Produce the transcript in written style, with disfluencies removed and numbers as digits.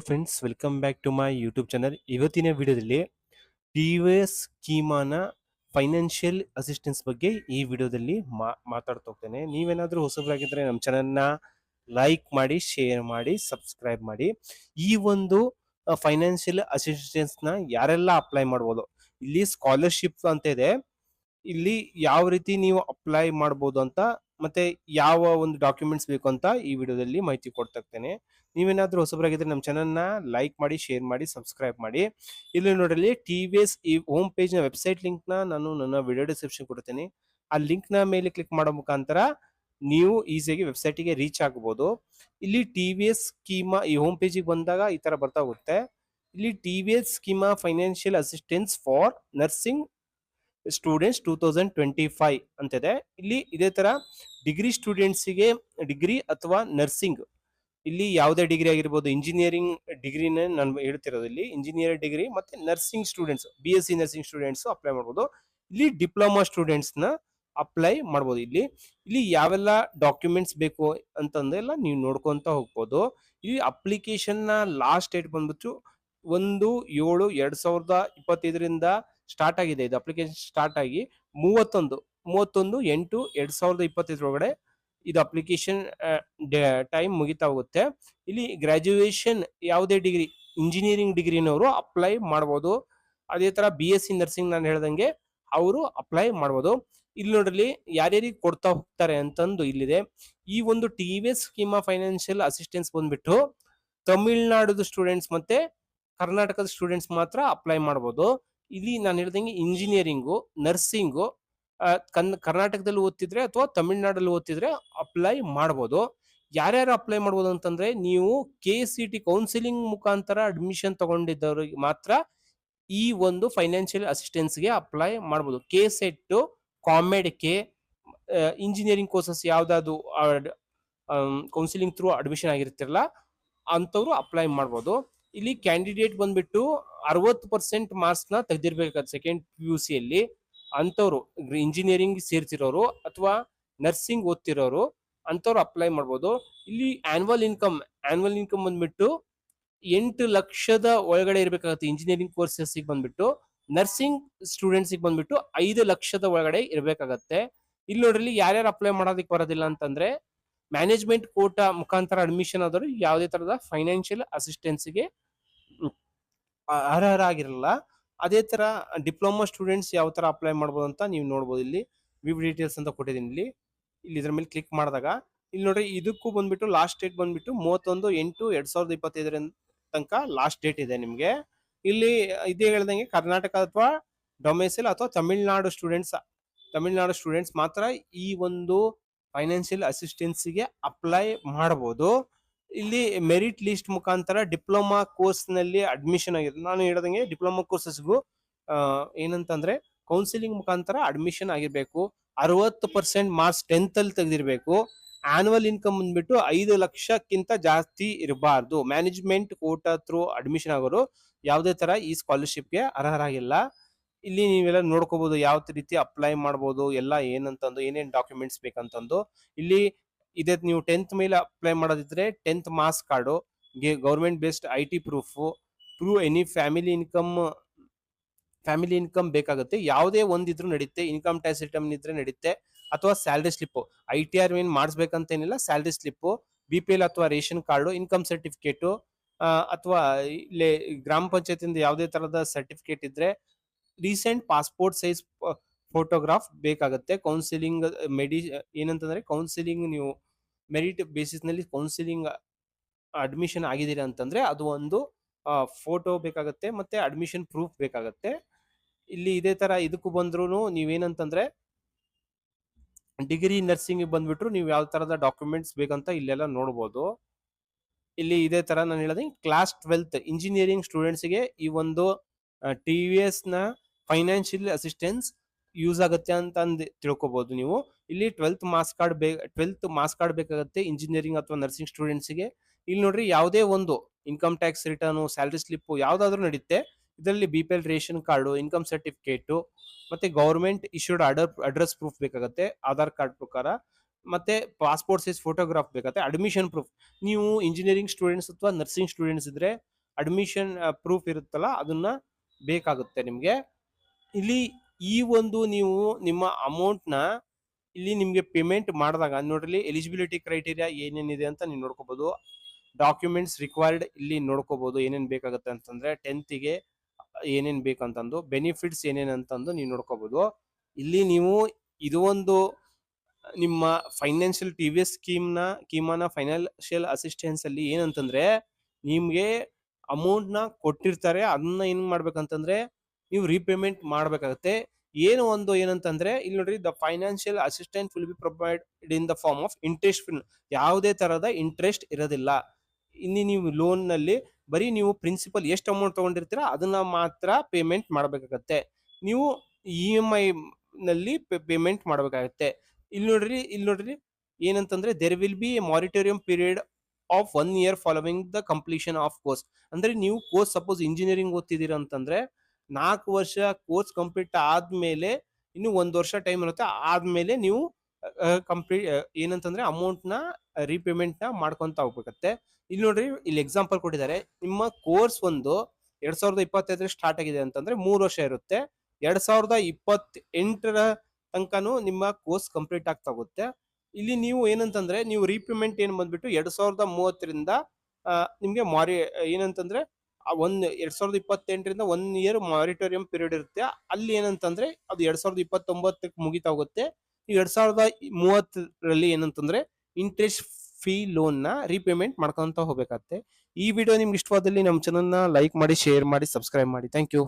Friends, welcome back to my YouTube channel. ಇವತ್ತಿನ ವಿಡಿಯೋದಲ್ಲಿ TVS ಸ್ಕೀಮಾನ financial assistance ಬಗ್ಗೆ ಈ ವಿಡಿಯೋದಲ್ಲಿ ಮಾತಾಡ್ತಾ ಹೋಗ್ತೇನೆ. ನೀವೇನಾದರೂ ಹೊಸಬರಾಗಿದ್ದರೆ ನಮ್ಮ ಚಾನಲ್ನ ಲೈಕ್ ಮಾಡಿ, ಶೇರ್ ಮಾಡಿ, ಸಬ್ಸ್ಕ್ರೈಬ್ ಮಾಡಿ. ಈ ಒಂದು ಫೈನಾನ್ಷಿಯಲ್ ಅಸಿಸ್ಟೆನ್ಸ್ನ ಯಾರೆಲ್ಲ ಅಪ್ಲೈ ಮಾಡ್ಬೋದು? ಇಲ್ಲಿ ಸ್ಕಾಲರ್ಶಿಪ್ ಅಂತ ಇದೆ. ಇಲ್ಲಿ ಯಾವ ರೀತಿ ನೀವು ಅಪ್ಲೈ ಮಾಡ್ಬೋದು ಅಂತ, ಮತ್ತೆ ಯಾವ ಒಂದು ಡಾಕ್ಯುಮೆಂಟ್ಸ್ ಬೇಕು ಅಂತ ಈ ವಿಡಿಯೋದಲ್ಲಿ ಮಾಹಿತಿ ಕೊಡ್ತಾ ಇರ್ತೇನೆ. ನೀವೇನಾದ್ರೂ ಹೊಸಬರಾಗಿದ್ರೆ ನಮ್ಮ ಚಾನಲ್ನ ಲೈಕ್ ಮಾಡಿ, ಶೇರ್ ಮಾಡಿ, ಸಬ್ಸ್ಕ್ರೈಬ್ ಮಾಡಿ. ಇಲ್ಲಿ ನೋಡಲಿ ಟಿ.ವಿ.ಎಸ್ ಈ ಹೋಮ್ ಪೇಜ್ ನ ವೆಬ್ಸೈಟ್ ಲಿಂಕ್ ನಾನು ನನ್ನ ವಿಡಿಯೋ ಡಿಸ್ಕ್ರಿಪ್ಷನ್ ಕೊಡ್ತೇನೆ. ಆ ಲಿಂಕ್ ನ ಮೇಲೆ ಕ್ಲಿಕ್ ಮಾಡೋ ಮುಖಾಂತರ ನೀವು ಈಸಿಯಾಗಿ ವೆಬ್ಸೈಟ್ಗೆ ರೀಚ್ ಆಗಬಹುದು. ಇಲ್ಲಿ ಟಿ.ವಿ.ಎಸ್ ಸ್ಕೀಮಾ ಈ ಹೋಮ್ ಪೇಜಿಗೆ ಬಂದಾಗ ಈ ತರ ಬರ್ತಾ ಹೋಗುತ್ತೆ. ಇಲ್ಲಿ TVS schema financial assistance for nursing students 2025 ಅಂತಿದೆ. ಇಲ್ಲಿ ಇದೇ ತರ ಡಿಗ್ರಿ ಸ್ಟೂಡೆಂಟ್ಸ್ಗೆ ಡಿಗ್ರಿ ಅಥವಾ ನರ್ಸಿಂಗ್, ಇಲ್ಲಿ ಯಾವುದೇ ಡಿಗ್ರಿ ಆಗಿರ್ಬೋದು, ಇಂಜಿನಿಯರಿಂಗ್ ಡಿಗ್ರಿನೇ ನಾನು ಹೇಳ್ತಿರೋದು. ಇಲ್ಲಿ ಇಂಜಿನಿಯರಿಂಗ್ ಡಿಗ್ರಿ ಮತ್ತೆ nursing students, BSc nursing students apply ಮಾಡ್ಬೋದು. ಇಲ್ಲಿ ಡಿಪ್ಲೊಮಾ ಸ್ಟೂಡೆಂಟ್ಸ್ ನ ಅಪ್ಲೈ ಮಾಡ್ಬೋದು. ಇಲ್ಲಿ ಇಲ್ಲಿ ಯಾವೆಲ್ಲ ಡಾಕ್ಯುಮೆಂಟ್ಸ್ ಬೇಕು ಅಂತಂದೆಲ್ಲ ನೀವು ನೋಡ್ಕೊಂತ ಹೋಗ್ಬೋದು. ಈ ಅಪ್ಲಿಕೇಶನ್ ನ ಲಾಸ್ಟ್ ಡೇಟ್ ಬಂದ್ಬಿಟ್ಟು 1/7/2025 ಸ್ಟಾರ್ಟ್ ಆಗಿದೆ. ಇದು ಅಪ್ಲಿಕೇಶನ್ ಸ್ಟಾರ್ಟ್ ಆಗಿ 31/8/2025 ಒಳಗಡೆ ಇದು ಅಪ್ಲಿಕೇಶನ್ ಟೈಮ್ ಮುಗಿತಾ ಹೋಗುತ್ತೆ. ಇಲ್ಲಿ ಗ್ರಾಜುಯೇಷನ್ ಯಾವುದೇ ಡಿಗ್ರಿ, ಇಂಜಿನಿಯರಿಂಗ್ ಡಿಗ್ರಿನವರು ಅಪ್ಲೈ ಮಾಡ್ಬೋದು. ಅದೇ ತರ BSc ನರ್ಸಿಂಗ್ ನಾನು ಹೇಳ್ದಂಗೆ ಅವರು ಅಪ್ಲೈ ಮಾಡ್ಬೋದು. ಇಲ್ಲಿ ನೋಡ್ರಿ ಯಾರ್ಯಾರಿಗೆ ಕೊಡ್ತಾ ಹೋಗ್ತಾರೆ ಅಂತಂದು ಇಲ್ಲಿದೆ. ಈ ಒಂದು ಟಿ.ವಿ.ಎಸ್ ಸ್ಕೀಮಾ ಫೈನಾನ್ಷಿಯಲ್ ಅಸಿಸ್ಟೆನ್ಸ್ ಬಂದ್ಬಿಟ್ಟು ತಮಿಳ್ನಾಡು ಸ್ಟೂಡೆಂಟ್ಸ್ ಮತ್ತೆ ಕರ್ನಾಟಕದ ಸ್ಟೂಡೆಂಟ್ಸ್ ಮಾತ್ರ ಅಪ್ಲೈ ಮಾಡ್ಬೋದು. ಇಲ್ಲಿ ನಾನು ಹೇಳ್ದಂಗೆ ಇಂಜಿನಿಯರಿಂಗು, ನರ್ಸಿಂಗು ಕರ್ನಾಟಕದಲ್ಲಿ ಓದ್ತಿದ್ರೆ ಅಥವಾ ತಮಿಳ್ನಾಡಲ್ಲಿ ಓದ್ತಿದ್ರೆ ಅಪ್ಲೈ ಮಾಡ್ಬೋದು. ಯಾರ್ಯಾರು ಅಪ್ಲೈ ಮಾಡ್ಬೋದು ಅಂತಂದ್ರೆ, ನೀವು KCT ಕೌನ್ಸಿಲಿಂಗ್ ಮುಖಾಂತರ ಅಡ್ಮಿಷನ್ ತಗೊಂಡಿದ್ದವ್ರಿಗೆ ಮಾತ್ರ ಈ ಒಂದು ಫೈನಾನ್ಷಿಯಲ್ ಅಸಿಸ್ಟೆನ್ಸ್ಗೆ ಅಪ್ಲೈ ಮಾಡ್ಬೋದು. KCET, COMEDK, ಇಂಜಿನಿಯರಿಂಗ್ ಕೋರ್ಸಸ್ ಯಾವ್ದಾದ್ರು ಕೌನ್ಸಿಲಿಂಗ್ ಥ್ರೂ ಅಡ್ಮಿಷನ್ ಆಗಿರ್ತಿರಲ್ಲ ಅಂತವ್ರು ಅಪ್ಲೈ ಮಾಡ್ಬೋದು. ಇಲ್ಲಿ ಕ್ಯಾಂಡಿಡೇಟ್ ಬಂದ್ಬಿಟ್ಟು 60% ಮಾರ್ಕ್ಸ್ ನ ತೆಗೆದಿರ್ಬೇಕಾದ್ರೆ ಸೆಕೆಂಡ್ PUC ಅಲ್ಲಿ ಅಂತವ್ರು, ಇಂಜಿನಿಯರಿಂಗ್ ಸೇರ್ತಿರೋರು ಅಥವಾ ನರ್ಸಿಂಗ್ ಓದ್ತಿರೋರು ಅಂತವ್ರು ಅಪ್ಲೈ ಮಾಡ್ಬೋದು. ಇಲ್ಲಿ ಆನ್ಯುವಲ್ ಇನ್ಕಮ್ ಬಂದ್ಬಿಟ್ಟು 8 ಲಕ್ಷದ ಒಳಗಡೆ ಇರ್ಬೇಕಾಗತ್ತೆ. ಇಂಜಿನಿಯರಿಂಗ್ ಕೋರ್ಸಸ್ ಬಂದ್ಬಿಟ್ಟು, ನರ್ಸಿಂಗ್ ಸ್ಟೂಡೆಂಟ್ಸ್ ಬಂದ್ಬಿಟ್ಟು 5 ಲಕ್ಷದ ಒಳಗಡೆ ಇರ್ಬೇಕಾಗತ್ತೆ. ಇಲ್ಲಿ ನೋಡ್ರಿ ಯಾರ್ಯಾರು ಅಪ್ಲೈ ಮಾಡೋದಕ್ಕೆ ಬರೋದಿಲ್ಲ ಅಂತಂದ್ರೆ, ಮ್ಯಾನೇಜ್ಮೆಂಟ್ ಕೋಟಾ ಮುಖಾಂತರ ಅಡ್ಮಿಷನ್ ಆದವರು ಯಾವುದೇ ತರದ ಫೈನಾನ್ಷಿಯಲ್ ಅಸಿಸ್ಟೆನ್ಸ್ಗೆ ಅರ್ಹರಾಗಿರಲ್ಲ. ಅದೇ ತರ ಡಿಪ್ಲೊಮಾ ಸ್ಟೂಡೆಂಟ್ಸ್ ಯಾವ ತರ ಅಪ್ಲೈ ಮಾಡ್ಬೋದು ಅಂತ ನೀವು ನೋಡ್ಬೋದು. ಇಲ್ಲಿ ವಿವ್ ಡೀಟೇಲ್ಸ್ ಅಂತ ಕೊಟ್ಟಿದ್ದೀನಿ. ಇಲ್ಲಿ ಇದ್ರ ಮೇಲೆ ಕ್ಲಿಕ್ ಮಾಡಿದಾಗ ಇಲ್ಲಿ ನೋಡ್ರಿ ಇದಕ್ಕೂ ಬಂದ್ಬಿಟ್ಟು ಲಾಸ್ಟ್ ಡೇಟ್ ಬಂದ್ಬಿಟ್ಟು 31/8/2025 ತನಕ ಲಾಸ್ಟ್ ಡೇಟ್ ಇದೆ ನಿಮ್ಗೆ. ಇಲ್ಲಿ ಇದೇ ಹೇಳ್ದಂಗೆ ಕರ್ನಾಟಕ ಅಥವಾ ಡೊಮೆಸೈಲ್ ಅಥವಾ ತಮಿಳ್ನಾಡು ಸ್ಟೂಡೆಂಟ್ಸ್ ಮಾತ್ರ ಈ ಒಂದು ಫೈನಾನ್ಷಿಯಲ್ ಅಸಿಸ್ಟೆನ್ಸ್ಗೆ ಅಪ್ಲೈ ಮಾಡಬಹುದು. ಇಲ್ಲಿ ಮೆರಿಟ್ ಲಿಸ್ಟ್ ಮುಖಾಂತರ ಡಿಪ್ಲೊಮಾ ಕೋರ್ಸ್ ನಲ್ಲಿ ಅಡ್ಮಿಷನ್ ಆಗಿದೆ. ನಾನು ಹೇಳ್ದಂಗೆ ಡಿಪ್ಲೊಮಾ ಕೋರ್ಸಸ್ಗೂ ಏನಂತಂದ್ರೆ ಕೌನ್ಸಿಲಿಂಗ್ ಮುಖಾಂತರ ಅಡ್ಮಿಷನ್ ಆಗಿರ್ಬೇಕು. 60% ಮಾರ್ಕ್ಸ್ 10th ಅಲ್ಲಿ ತೆಗೆದಿರ್ಬೇಕು. ಆನ್ಯುವಲ್ ಇನ್ಕಮ್ ಬಂದ್ಬಿಟ್ಟು 5 ಲಕ್ಷಕ್ಕಿಂತ ಜಾಸ್ತಿ ಇರಬಾರ್ದು. ಮ್ಯಾನೇಜ್ಮೆಂಟ್ ಕೋಟಾ ಥ್ರೂ ಅಡ್ಮಿಷನ್ ಆಗೋರು ಯಾವುದೇ ತರ ಈ ಸ್ಕಾಲರ್ಶಿಪ್ಗೆ ಅರ್ಹರಾಗಿಲ್ಲ. ಇಲ್ಲಿ ನೀವೆಲ್ಲ ನೋಡ್ಕೋಬಹುದು ಯಾವ ರೀತಿ ಅಪ್ಲೈ ಮಾಡ್ಬೋದು, ಎಲ್ಲ ಏನಂತಂದು, ಏನೇನ್ ಡಾಕ್ಯುಮೆಂಟ್ಸ್ ಬೇಕಂತಂದು. ಇಲ್ಲಿ ಇದೇ ನೀವು 10th ಮೇಲೆ ಅಪ್ಲೈ ಮಾಡೋದಿದ್ರೆ 10th marks card, government based IT proof any family income ಬೇಕಾಗುತ್ತೆ. ಯಾವುದೇ ಒಂದಿದ್ರು ನಡೆಯುತ್ತೆ. ಇನ್ಕಮ್ ಟ್ಯಾಕ್ಸ್ ರಿಟರ್ನ್ ಇದ್ರೆ ನಡೆಯುತ್ತೆ, ಅಥವಾ ಸ್ಯಾಲರಿ ಸ್ಲಿಪ್, ITR ಏನ್ ಮಾಡಿಸ್ಬೇಕಂತ ಏನಿಲ್ಲ. ಸ್ಯಾಲರಿ ಸ್ಲಿಪ್, BPL ಅಥವಾ ರೇಷನ್ ಕಾರ್ಡು, ಇನ್ಕಮ್ ಸರ್ಟಿಫಿಕೇಟು, ಅಥವಾ ಇಲ್ಲಿ ಗ್ರಾಮ ಪಂಚಾಯತಿಯಿಂದ ಯಾವುದೇ ತರದ ಸರ್ಟಿಫಿಕೇಟ್ ಇದ್ರೆ, ರೀಸೆಂಟ್ ಪಾಸ್ಪೋರ್ಟ್ ಸೈಜ್ ಫೋಟೋಗ್ರಾಫ್ ಬೇಕಾಗುತ್ತೆ. ಕೌನ್ಸಿಲಿಂಗ್ ಏನಂತಂದ್ರೆ ಕೌನ್ಸಿಲಿಂಗ್ ನೀವು ಮೆರಿಟ್ ಬೇಸಿಸ್ ನಲ್ಲಿ ಕೌನ್ಸಿಲಿಂಗ್ ಅಡ್ಮಿಷನ್ ಆಗಿದ್ದೀರಾ ಅಂತಂದ್ರೆ ಅದು ಒಂದು ಫೋಟೋ ಬೇಕಾಗುತ್ತೆ, ಮತ್ತೆ ಅಡ್ಮಿಷನ್ ಪ್ರೂಫ್ ಬೇಕಾಗುತ್ತೆ. ಇಲ್ಲಿ ಇದೇ ತರ ಇದಕ್ಕೂ ಬಂದ್ರು ನೀವೇನಂತಂದ್ರೆ ಡಿಗ್ರಿ ನರ್ಸಿಂಗ್ ಬಂದ್ಬಿಟ್ರು ನೀವು ಯಾವ ತರದ ಡಾಕ್ಯುಮೆಂಟ್ಸ್ ಬೇಕಂತ ಇಲ್ಲೆಲ್ಲ ನೋಡ್ಬೋದು. ಇಲ್ಲಿ ಇದೇ ತರ ನಾನು ಹೇಳಿದೆ ಕ್ಲಾಸ್ 12th ಇಂಜಿನಿಯರಿಂಗ್ ಸ್ಟೂಡೆಂಟ್ಸ್ಗೆ ಈ ಒಂದು ಟಿ.ವಿ.ಎಸ್ ನ ಫೈನಾನ್ಷಿಯಲ್ ಅಸಿಸ್ಟೆನ್ಸ್ ಯೂಸ್ ಆಗುತ್ತೆ ಅಂತ ತಿಳ್ಕೊಬಹುದು ನೀವು. ಇಲ್ಲಿ 12th ಮಾರ್ಕ್ಸ್ ಕಾರ್ಡ್ ಬೇಕಾಗುತ್ತೆ ಇಂಜಿನಿಯರಿಂಗ್ ಅಥವಾ ನರ್ಸಿಂಗ್ ಸ್ಟೂಡೆಂಟ್ಸ್ಗೆ. ಇಲ್ಲಿ ನೋಡ್ರಿ ಯಾವುದೇ ಒಂದು income tax return, salary slip ಯಾವ್ದಾದ್ರು ನಡೆಯುತ್ತೆ. ಇದರಲ್ಲಿ BPL ration card, income certificate, ಮತ್ತೆ ಗವರ್ಮೆಂಟ್ ಇಶ್ಯೂಡ್ ಅಡ್ರೆಸ್ ಪ್ರೂಫ್ ಬೇಕಾಗುತ್ತೆ ಆಧಾರ್ ಕಾರ್ಡ್ ಪ್ರಕಾರ, ಮತ್ತೆ ಪಾಸ್ಪೋರ್ಟ್ ಸೈಜ್ ಫೋಟೋಗ್ರಾಫ್ ಬೇಕಾಗುತ್ತೆ. ಅಡ್ಮಿಷನ್ ಪ್ರೂಫ್, ನೀವು ಇಂಜಿನಿಯರಿಂಗ್ ಸ್ಟೂಡೆಂಟ್ಸ್ ಅಥವಾ ನರ್ಸಿಂಗ್ ಸ್ಟೂಡೆಂಟ್ಸ್ ಇದ್ರೆ ಅಡ್ಮಿಷನ್ ಪ್ರೂಫ್ ಇರುತ್ತಲ್ಲ ಅದನ್ನ ಬೇಕಾಗುತ್ತೆ ನಿಮ್ಗೆ. ಇಲ್ಲಿ ಈ ಒಂದು ನೀವು ನಿಮ್ಮ ಅಮೌಂಟ್ ನ ಇಲ್ಲಿ ನಿಮ್ಗೆ ಪೇಮೆಂಟ್ ಮಾಡಿದಾಗ ನೋಡ್ರಿ ಎಲಿಜಿಬಿಲಿಟಿ ಕ್ರೈಟೀರಿಯಾ ಏನೇನಿದೆ ಅಂತ ನೀವು ನೋಡ್ಕೋಬಹುದು. ಡಾಕ್ಯುಮೆಂಟ್ಸ್ ರಿಕ್ವೈರ್ಡ್ ಇಲ್ಲಿ ನೋಡ್ಕೋಬಹುದು ಏನೇನ್ ಬೇಕಾಗುತ್ತೆ ಅಂತಂದ್ರೆ 10th ಗೆ ಏನೇನ್ ಬೇಕಂತಂದು, ಬೆನಿಫಿಟ್ಸ್ ಏನೇನ್ ಅಂತಂದು ನೀವು ನೋಡ್ಕೋಬಹುದು. ಇಲ್ಲಿ ನೀವು ಇದು ಒಂದು ನಿಮ್ಮ ಫೈನಾನ್ಷಿಯಲ್ ಟಿವಿಎಸ್ ಸ್ಕೀಮನ ಫೈನಾನ್ಷಿಯಲ್ ಅಸಿಸ್ಟೆನ್ಸ್ ಅಲ್ಲಿ ಏನಂತಂದ್ರೆ ನಿಮ್ಗೆ ಅಮೌಂಟ್ ನ ಕೊಟ್ಟಿರ್ತಾರೆ, ಅದನ್ನ ಏನ್ ಮಾಡ್ಬೇಕಂತಂದ್ರೆ ನೀವು ರೀಪೇಮೆಂಟ್ ಮಾಡ್ಬೇಕಾಗತ್ತೆ. ಏನಂತಂದ್ರೆ ಇಲ್ಲಿ ನೋಡ್ರಿ, the financial assistant will be provided in the form of interest free. ಯಾವುದೇ ತರದ ಇಂಟ್ರೆಸ್ಟ್ ಇರೋದಿಲ್ಲ. ಇನ್ನು ನೀವು ಲೋನ್ ನಲ್ಲಿ ಬರೀ ನೀವು ಪ್ರಿನ್ಸಿಪಲ್ ಎಷ್ಟು ಅಮೌಂಟ್ ತಗೊಂಡಿರ್ತೀರಾ ಅದನ್ನ ಮಾತ್ರ ಪೇಮೆಂಟ್ ಮಾಡ್ಬೇಕಾಗತ್ತೆ. ನೀವು EMI ನಲ್ಲಿ ಪೇಮೆಂಟ್ ಮಾಡ್ಬೇಕಾಗತ್ತೆ. ಇಲ್ಲಿ ನೋಡ್ರಿ ಏನಂತಂದ್ರೆ there will be a moratorium period of 1 year following the completion of course. ಅಂದ್ರೆ ನೀವು ಕೋರ್ಸ್ ಸಪೋಸ್ ಇಂಜಿನಿಯರಿಂಗ್ ಓದ್ತಿದ್ದೀರಾ ಅಂತಂದ್ರೆ 4 ವರ್ಷ ಕೋರ್ಸ್ ಕಂಪ್ಲೀಟ್ ಆದ್ಮೇಲೆ ಇನ್ನು 1 ವರ್ಷ ಟೈಮ್ ಇರುತ್ತೆ, ಆದ್ಮೇಲೆ ನೀವು ಕಂಪ್ಲೀಟ್ ಏನಂತಂದ್ರೆ ಅಮೌಂಟ್ ನ ರೀಪೇಮೆಂಟ್ ನ ಮಾಡ್ಕೊಂತ ಹೋಗ್ಬೇಕತ್ತೆ. ಇಲ್ಲಿ ನೋಡ್ರಿ, ಇಲ್ಲಿ ಎಕ್ಸಾಂಪಲ್ ಕೊಟ್ಟಿದ್ದಾರೆ. ನಿಮ್ಮ ಕೋರ್ಸ್ ಒಂದು 2025 ಸ್ಟಾರ್ಟ್ ಆಗಿದೆ ಅಂತಂದ್ರೆ 3 ವರ್ಷ ಇರುತ್ತೆ. 2028 ತನಕನೂ ನಿಮ್ಮ ಕೋರ್ಸ್ ಕಂಪ್ಲೀಟ್ ಆಗ್ತಾ ಹೋಗುತ್ತೆ. ಇಲ್ಲಿ ನೀವು ಏನಂತಂದ್ರೆ ನೀವು ರೀಪೇಮೆಂಟ್ ಏನ್ ಬಂದ್ಬಿಟ್ಟು 2030ರಿಂದ ನಿಮ್ಗೆ ಏನಂತಂದ್ರೆ 2028ರಿಂದ 1 year ಮಾರಿಟೋರಿಯಂ ಪೀರಿಯಡ್ ಇರುತ್ತೆ. ಅಲ್ಲಿ ಏನಂತಂದ್ರೆ ಅದು 2029ಕ್ಕೆ ಮುಗಿತಾ ಹೋಗುತ್ತೆ. 2030ರಲ್ಲಿ ಏನಂತಂದ್ರೆ ಇಂಟ್ರೆಸ್ಟ್ ಫೀ ಲೋನ್ ನ ರೀಪೇಮೆಂಟ್ ಮಾಡ್ಕೊಂತ ಹೋಗ್ಬೇಕಾಗತ್ತೆ. ಈ ವಿಡಿಯೋ ನಿಮ್ಗೆ ಇಷ್ಟವಾದಲ್ಲಿ ನಮ್ಮ ಚಾನಲ್ ನ ಲೈಕ್ ಮಾಡಿ, ಶೇರ್ ಮಾಡಿ, ಸಬ್ಸ್ಕ್ರೈಬ್ ಮಾಡಿ. Thank you.